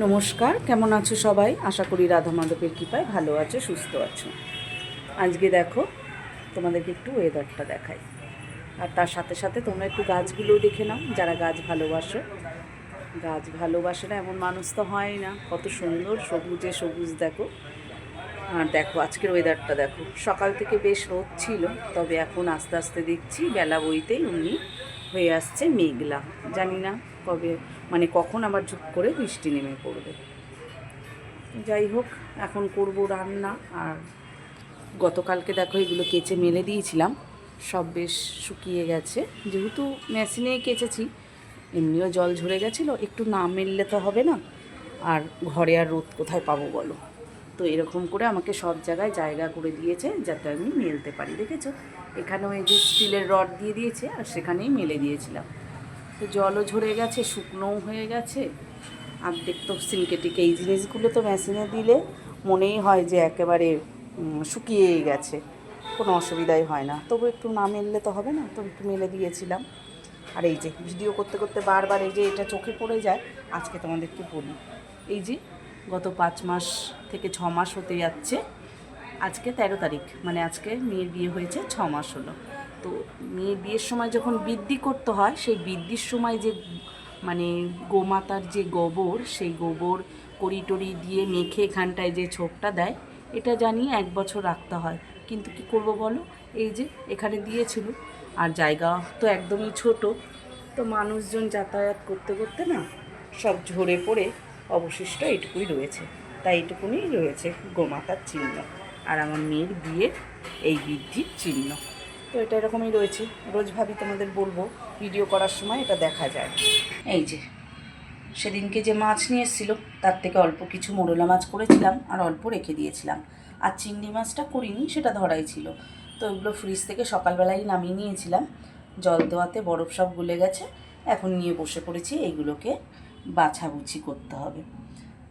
নমস্কার, কেমন আছো সবাই? আশা করি রাধা মাধবের কৃপায় ভালো আছো, সুস্থ আছো। আজকে দেখো, তোমাদেরকে একটু ওয়েদারটা দেখাই, আর তার সাথে সাথে তোমরা একটু গাছগুলোও দেখে নাও। যারা গাছ ভালোবাসো, গাছ ভালোবাসে না এমন মানুষ তো হয় না। কত সুন্দর সবুজে সবুজ দেখো। আর দেখো আজকের ওয়েদারটা দেখো, সকাল থেকে বেশ রোদ ছিল, তবে এখন আস্তে আস্তে দেখছি বেলা বইতেই অমনি হয়ে আসছে মেঘলা। জানি না কবে, মানে কখন আবার ঝুপ করে বৃষ্টি নেমে পড়বে। যাই হোক, এখন করব রান্না। আর গতকালকে দেখো এগুলো কেচে মেলে দিয়েছিলাম, সব বেশ শুকিয়ে গেছে। যেহেতু মেশিনে কেচেছি, এমনিও জল ঝরে গেছিলো, একটু না মেললে তো হবে না। আর ঘরে আর রোদ কোথায় পাবো বলো? তো এরকম করে আমাকে সব জায়গায় জায়গা করে দিয়েছে যাতে আমি মেলতে পারি। দেখেছো, এখানেও এই যে স্টিলের রড দিয়ে দিয়েছে, আর সেখানেই মেলে দিয়েছিলাম। তো জলও ঝরে গেছে, শুকনোও হয়ে গেছে। অর্ধেক তো সিনকেটিক। এই জিনিসগুলো তো মেশিনে দিলে মনেই হয় যে একেবারে শুকিয়েই গেছে, কোনো অসুবিধাই হয় না। তবু একটু না মেললে তো হবে না, তো একটু মেলে দিয়েছিলাম। আর এই যে ভিডিও করতে করতে বারবার এই যে এটা চোখে পড়ে যায়। আজকে তোমাদেরকে বলি, এই যে গত 5 মাস থেকে 6 মাস হতে যাচ্ছে, আজকে 13 তারিখ, মানে আজকে মেয়ের বিয়ে হয়েছে 6 মাস হলো। তো মেয়ের বিয়ের সময় যখন বৃদ্ধি করতে হয়, সেই বৃদ্ধির সময় যে মানে গোমাতার যে গোবর, সেই গোবর কড়ি টড়ি দিয়ে মেখে এখানটায় যে ছোপটা দেয়, এটা জানি 1 বছর রাখতে হয়। কিন্তু কি করব বলো, এই যে এখানে দিয়েছিল, আর জায়গা তো একদমই ছোট। তো মানুষজন যাতায়াত করতে করতে না সব ঝরে পড়ে অবশিষ্ট এইটুকুই রয়েছে। তাই এইটুকুনি রয়েছে গোমাতার চিহ্ন, আর আমার মেয়ের বিয়ের এই বৃদ্ধির চিহ্ন। তো এটা এরকমই রয়েছে। রোজ ভাবি তোমাদের বলবো, ভিডিও করার সময় এটা দেখা যায়। এই যে সেদিনকে যে মাছ নিয়ে এসেছিলো, তার থেকে অল্প কিছু মোরলা মাছ করেছিলাম, আর অল্প রেখে দিয়েছিলাম। আর চিংড়ি মাছটা করিনি, সেটা ধরাই ছিল। তো ওগুলো ফ্রিজ থেকে সকালবেলাই নামিয়ে নিয়েছিলাম, জল দেওয়াতে বরফ সব গলে গেছে। এখন নিয়ে বসে পড়েছি, এইগুলোকে বাছাবুছি করতে হবে।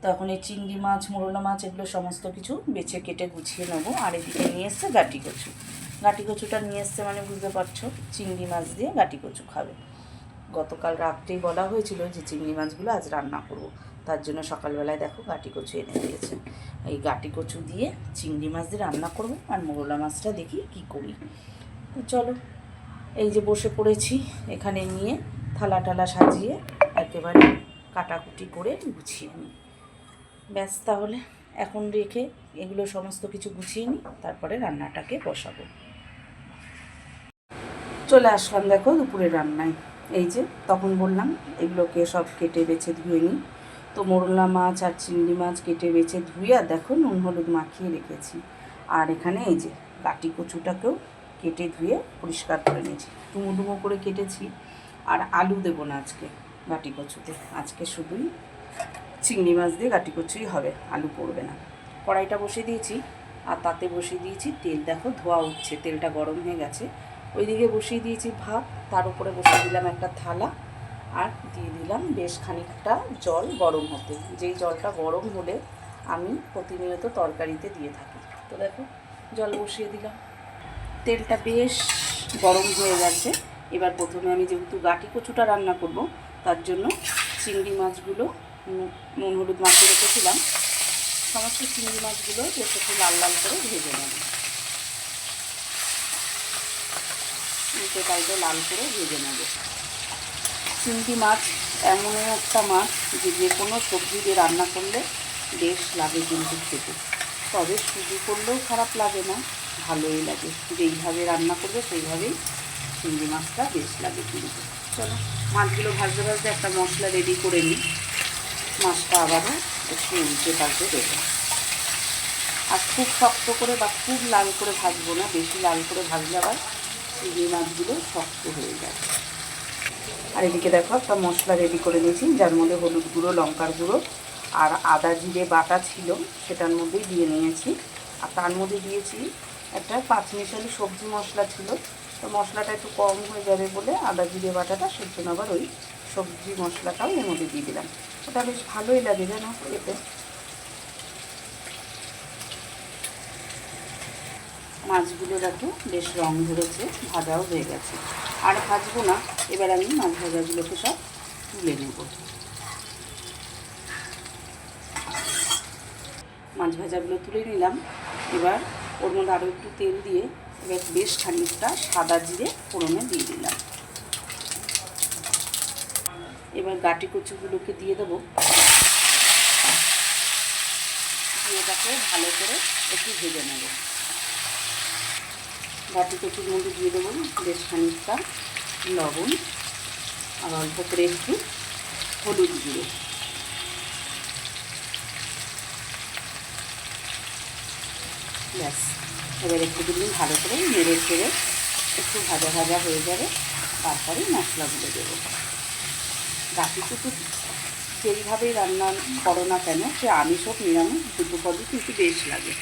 তো এখন এই চিংড়ি মাছ, মোরলা মাছ, এগুলো সমস্ত কিছু বেছে কেটে গুছিয়ে নেবো। আর এদিকে নিয়ে এসছে গাটি কচু। গাটি কচুটা নিয়ে এসছে মানে বুঝতে পারছো, চিংড়ি মাছ দিয়ে গাটি কচু খাবে। গতকাল রাত্রেই বলা হয়েছিল যে চিংড়ি মাছগুলো আজ রান্না করব, তার জন্য সকালবেলায় দেখো গাটি কচু এনে দিয়েছে। এই গাটি কচু দিয়ে চিংড়ি মাছ দিয়ে রান্না করব, আর মোরলা মাছটা দেখি কি করি। চলো, এই যে বসে পড়েছি, এখানে নিয়ে থালা টালা সাজিয়ে একেবারে কাটাকুটি করে গুছিয়ে নিই। ব্যাস, তাহলে এখন রেখে এগুলো সমস্ত কিছু গুছিয়ে নিই, তারপরে রান্নাটাকে বসাবো। চলে আসলাম দেখো দুপুরের রান্নায়। এই যে তখন বললাম এগুলোকে সব কেটে বেছে ধুয়ে নিই। তো মোরলা মাছ আর চিংড়ি মাছ কেটে বেছে ধুয়ে আর দেখো নুন হলুদ মাখিয়ে রেখেছি। আর এখানে এই যে গাটি কচুটাকেও কেটে ধুয়ে পরিষ্কার করে নিয়েছি, ডুমো ডুমো করে কেটেছি। আর আলু দেবো না আজকে গাটি কচুতে, আজকে শুধুই চিংড়ি মাছ দিয়ে গাটি কচুই হবে, আলু পড়বে না। কড়াইটা বসিয়ে দিয়েছি, আর তাতে বসিয়ে দিয়েছি তেল। দেখো ধোয়া উঠছে, তেলটা গরম হয়ে গেছে। ওইদিকে বসিয়ে দিয়েছি ভাত, তার উপরে বসিয়ে দিলাম একটা থালা, আর দিয়ে দিলাম বেশ খানিকটা জল গরম হতে। যেই জলটা গরম হলে আমি প্রতিনিয়ত তরকারিতে দিয়ে থাকি। তো দেখো জল বসিয়ে দিলাম, তেলটা বেশ গরম হয়ে গেছে। এবার প্রথমে আমি যেহেতু গাটি কচুটা রান্না করব, তার জন্য চিংড়ি মাছগুলো নুন হলুদ মাখিয়ে রেখেছিলাম, সমস্ত চিংড়ি মাছগুলো বেশ একটু লাল লাল করে ভেজে নেব। উল্টে পাল্টে লাল করে ভেজে নেব। চিংড়ি মাছ এমনই একটা মাছ যে যে কোনো সবজি দিয়ে রান্না করলে বেশ লাগে কিন্তু খেতে। তবে শুধু করলেও খারাপ লাগে না, ভালোই লাগে। যেইভাবে রান্না করবে সেইভাবেই চিংড়ি মাছটা বেশ লাগে কিন্তু। চলো মাছগুলো ভাজতে ভাজতে একটা মশলা রেডি করে নিই। মাছটা আবারও একটু উল্টে পাল্টে দেবো। আর খুব শক্ত করে বা খুব লাল করে ভাজবো না, বেশি লাল করে ভাজলে আবার চিংড়ি মাছগুলো শক্ত হয়ে যায়। আর এদিকে দেখো একটা মশলা রেডি করে নিয়েছি, যার মধ্যে হলুদ গুঁড়ো, লঙ্কার গুঁড়ো আর আদা জিরে বাটা ছিল, সেটার মধ্যেই দিয়ে নিয়েছি। আর তার মধ্যে দিয়েছি একটা 5 মিশালি সবজি মশলা ছিল। তো মশলাটা একটু কম হয়ে যাবে বলে আদা জিরে বাটাটা, সেই জন্য আবার ওই সবজি মশলাটাও এর মধ্যে দিয়ে দিলাম। ওটা বেশ ভালোই লাগে যেন এতে। মাছগুলো দেখো বেশ রং ধরেছে, ভাজাও হয়ে গেছে। আর ভাজবো না, এবার আমি মাছ ভাজাগুলোকে সব তুলে নেব। মাছ ভাজাগুলো তুলে নিলাম। এবার ওর মধ্যে আরও একটু তেল দিয়ে এবার বেশ খানিকটা সাদা জিরে ফোড়নে দিয়ে দিলাম। এবার গাটি কচুগুলোকে দিয়ে দেবো, দিয়ে এটাকে ভালো করে একটু ভেজে নেব। গাটি কচুর মধ্যে দিয়ে দেবো বেশ খানিকটা লবণ আর অল্প করে একটু হলুদ গুঁড়ো। ব্যাস, এবার একটু দিন ভালো করে নেড়ে চেড়ে একটু ভাজা ভাজা হয়ে যাবে, তারপরে মশলাগুলো দেবো। গাটি কচু যেইভাবেই রান্না করো না কেন, সে আমিষ হোক নিরামিষ দুটো পদই কিন্তু বেশ লাগে।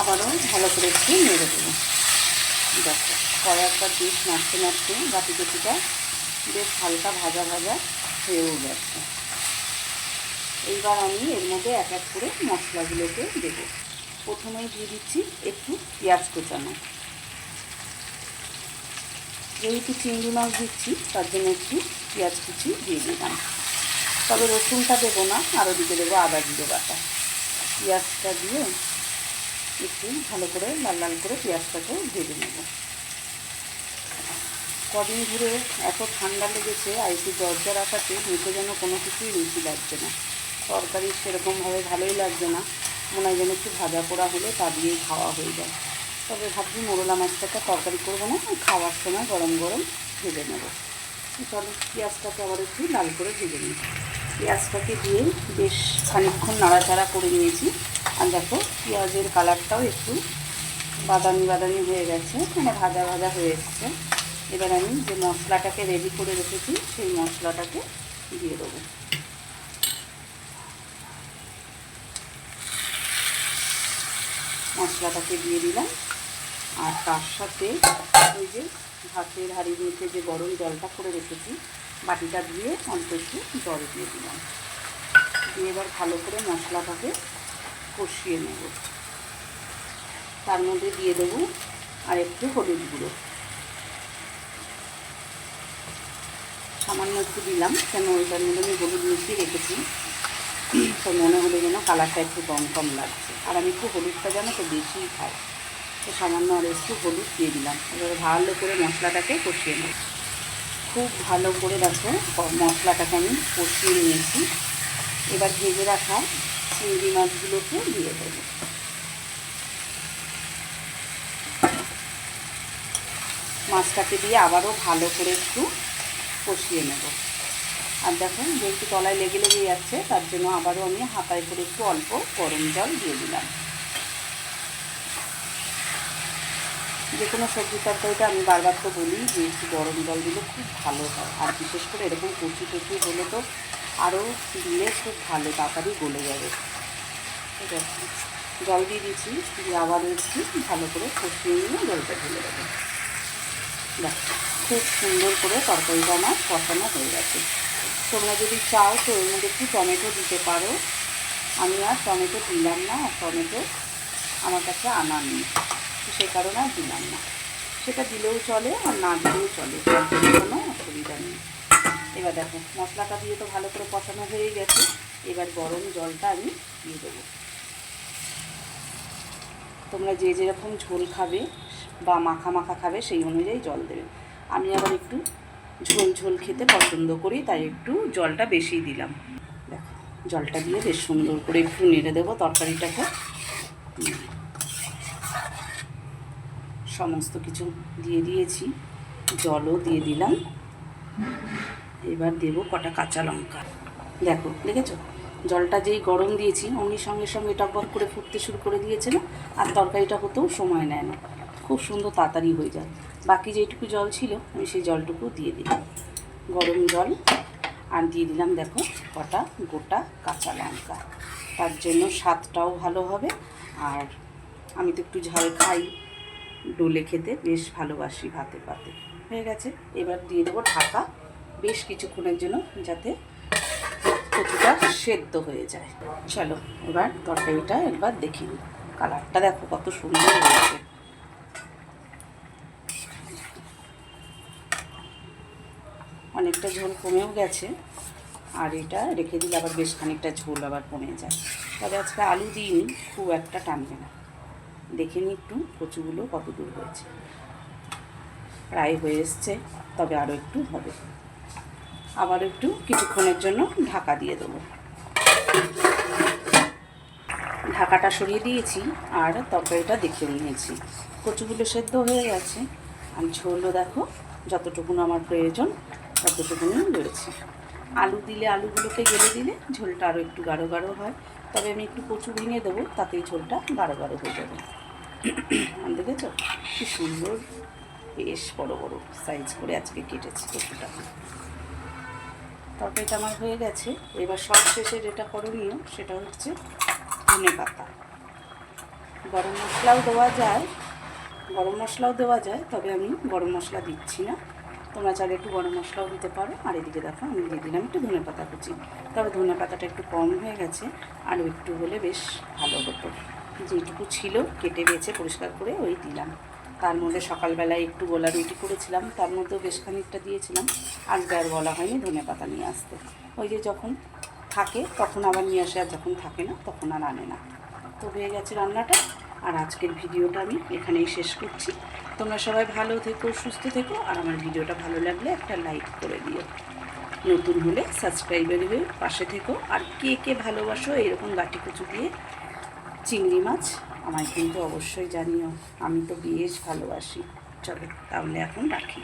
আবারও ভালো করে একটু নেড়ে দেবো। দেখো কয়েকবার বেশ নাড়তে নাড়তে গাটি কচুটা বেশ হালকা ভাজা ভাজা হয়েও গেছে। এইবার আমি এর মধ্যে এক এক করে মশলাগুলোকে দেবো। প্রথমেই দিয়ে দিচ্ছি একটু পেঁয়াজ কুচানো। যেহেতু চিংড়ি মাছ দিচ্ছি তার জন্য একটু পেঁয়াজ কুচি দিয়ে দিলাম, তবে রসুনটা দেবো না, আর ওদিকে দেবো আদা জিরে বাটা। পেঁয়াজটা দিয়ে একটু ভালো করে লাল লাল করে পেঁয়াজটাকেও ভেজে নেব। কদিন ধরে এত ঠান্ডা লেগেছে, আইসি দরজা রাখাতে মুখে যেন কোনো কিছুই রুচি লাগছে না, তরকারি সেরকমভাবে ভালোই লাগছে না। মনে হয় যেন একটু ভাজা পোড়া হলে তা দিয়েই খাওয়া হয়ে যায়। তবে ভাবছি মোরলা মাছটাকে তরকারি করবো না, খাওয়ার সময় গরম গরম ভেজে নেব। চলো পেঁয়াজটাকে আবার একটু লাল করে ভেজে নিই। পেঁয়াজটাকে দিয়ে বেশ খানিকক্ষণ নাড়াচাড়া করে নিয়েছি। আর দেখো পেঁয়াজের কালারটাও একটু বাদামি বাদামি হয়ে গেছে, মানে ভাজা ভাজা হয়ে এসছে। এবার আমি যে মশলাটাকে রেডি করে রেখেছি সেই মশলাটাকে দিয়ে দেবো। মশলাটাকে দিয়ে দিলাম, আর তার সাথে ওই যে ভাতের হাঁড়ির নিচে যে গরম জলটা করে রেখেছি বাটিটা দিয়ে অল্প একটু জল দিয়ে দিলাম। দিয়ে এবার ভালো করে মশলাটাকে কষিয়ে নেব। তার মধ্যে দিয়ে দেবো আর একটু হলুদ গুঁড়ো, সামান্য একটু দিলাম, কেন ওইটার মধ্যে আমি হলুদ মিশিয়ে রেখেছি, তো মনে হলো যেন কালারটা একটু কম কম লাগছে। আর আমি একটু হলুদটা যেন তো বেশিই খাই, তো সামান্য আর একটু হলুদ দিয়ে দিলাম। এবারে ভালো করে মশলাটাকে কষিয়ে নেব। খুব ভালো করে দেখো মশলাটাকে আমি কষিয়ে নিয়েছি। এবার ভেজে রাখা চিংড়ি মাছগুলোকে দিয়ে দেবো। মাছটাকে দিয়ে আবারও ভালো করে একটু কষিয়ে নেব। আর দেখো যেহেতু তলায় লেগে লেগে যাচ্ছে, তার জন্য আবারও আমি হাতায় করে একটু অল্প গরম জল দিয়ে দিলাম। যে কোনো সবজি তরকারিটা আমি বারবার তো বলি যে একটু গরম জল দিলে খুব ভালো হয়, আর বিশেষ করে এরকম কচি কচি হলে তো আরও দিলে খুব ভালো, তাড়াতাড়ি গলে যাবে। ঠিক আছে, জল দিয়ে দিচ্ছি, দিয়ে আবার একটু ভালো করে কষিয়ে নিয়ে জলটা ঢেলে দেবো। দেখো খুব সুন্দর করে তরকারিটা আমার কষানো হয়ে গেছে। তোমরা যদি চাও তো এর মধ্যে একটু টমেটো দিতে পারো, আমি আর টমেটো দিলাম না, আর টমেটো আমার কাছে আনা নেই, সেই কারণে আর দিলাম না। সেটা দিলেও চলে আর না দিলেও চলে, তার জন্য কোনো অসুবিধা নেই। এবার দেখো মশলাটা দিয়ে তো ভালো করে কষানো হয়ে গেছে। এবার গরম জলটা আমি দিয়ে দেবো। তোমরা যে যেরকম ঝোল খাবে বা মাখা মাখা খাবে সেই অনুযায়ী জল দেবে। আমি আবার একটু ঝোল ঝোল খেতে পছন্দ করি, তাই একটু জলটা বেশি দিলাম। দেখো জলটা দিয়ে বেশ সুন্দর করে একটু নেড়ে দেবো তরকারিটাকে। সমস্ত কিছু দিয়ে দিয়েছি, জলও দিয়ে দিলাম। এবার দেবো কটা কাঁচা লঙ্কা। দেখো দেখেছো জলটা যেই গরম দিয়েছি অমনি সঙ্গে সঙ্গে টকবক করে ফুটতে শুরু করে দিয়েছে না, আর তরকারিটা হতেও সময় নেয় না, খুব সুন্দর তাড়াতাড়ি হয়ে যায়। বাকি যেটুকু জল ছিল আমি সেই জলটুকু দিয়ে দিলাম, গরম জল। আর দিয়ে দিলাম দেখো কটা গোটা কাঁচা লঙ্কা, তার জন্য স্বাদটাও ভালো হবে। আর আমি তো একটু ঝাল খাই, ডোলে খেতে বেশ ভালোবাসি ভাতে পাতে। হয়ে গেছে, এবার দিয়ে দেবো ঢাকা বেশ কিছুক্ষণের জন্য, যাতে কচুটা সেদ্ধ হয়ে যায়। চলো এবার তরকারিটা একবার দেখি, কালারটা দেখো কত সুন্দর হয়েছে। অনেকটা ঝোল কমেও গেছে, আর এটা রেখে দিলে আবার বেশ খানিকটা ঝোল আবার কমে যায়। তবে আজকে আলু দিইনি, খুব একটা টানবে না। দেখে নিই একটু কচুগুলো কত দূর হয়েছে। প্রায় হয়ে এসছে, তবে আরও একটু হবে। আবার একটু কিছুক্ষণের জন্য ঢাকা দিয়ে দেবো। ঢাকাটা সরিয়ে দিয়েছি আর তরকারিটা দেখে নিয়েছি। কচুগুলো সেদ্ধ হয়ে গেছে আর ঝোলও দেখো যতটুকুনো আমার প্রয়োজন ততটুকুনি রয়েছে। আলু দিলে আলুগুলোকে গেলে দিলে ঝোলটা আরও একটু গাঢ় গাঢ় হয়। তবে আমি একটু কচু ভেঙে দেবো, তাতেই ঝোলটা গাঢ় গাঢ় হয়ে যাবে। দেখেছ কি সুন্দর, বেশ বড় বড় সাইজ করে আজকে কেটেছি কচুটা। তরকারিটা আমার হয়ে গেছে। এবার সব শেষে যেটা করণীয় সেটা হচ্ছে ধনে পাতা। গরম মশলাও দেওয়া যায়, তবে আমি গরম মশলা দিচ্ছি না। তোমরা চাইলে একটু গরম মশলাও দিতে পারো। আর এদিকে দেখো আমি দিয়ে দিলাম একটু ধনে পাতা কুচি। তবে ধনে পাতাটা একটু কম হয়ে গেছে, আরও একটু হলে বেশ ভালো হতো। যেটুকু ছিল কেটে বেছে পরিষ্কার করে ওই দিলাম। তার মধ্যে সকালবেলায় একটু গোলা রুটি করেছিলাম, তার মধ্যেও বেশ খানিকটা দিয়েছিলাম। আজকে আর বলা হয়নি ধনে পাতা নিয়ে আসতে। ওই যে যখন থাকে তখন আবার নিয়ে আসে, আর যখন থাকে না তখন আর আনে না। তো হয়ে গেছে রান্নাটা। আর আজকের ভিডিওটা আমি এখানেই শেষ করছি। তোমরা সবাই ভালো থেকো, সুস্থ থেকো। আর আমার ভিডিওটা ভালো লাগলে একটা লাইক করে দিও। নতুন হলে সাবস্ক্রাইবের পাশে থেকো। আর কে কে ভালোবাসো এরকম গাটি কচু দিয়ে চিংড়ি মাছ, আমায় কিন্তু অবশ্যই জানিও। আমি তো বেশ ভালোবাসি। চলো তাহলে এখন রাখি।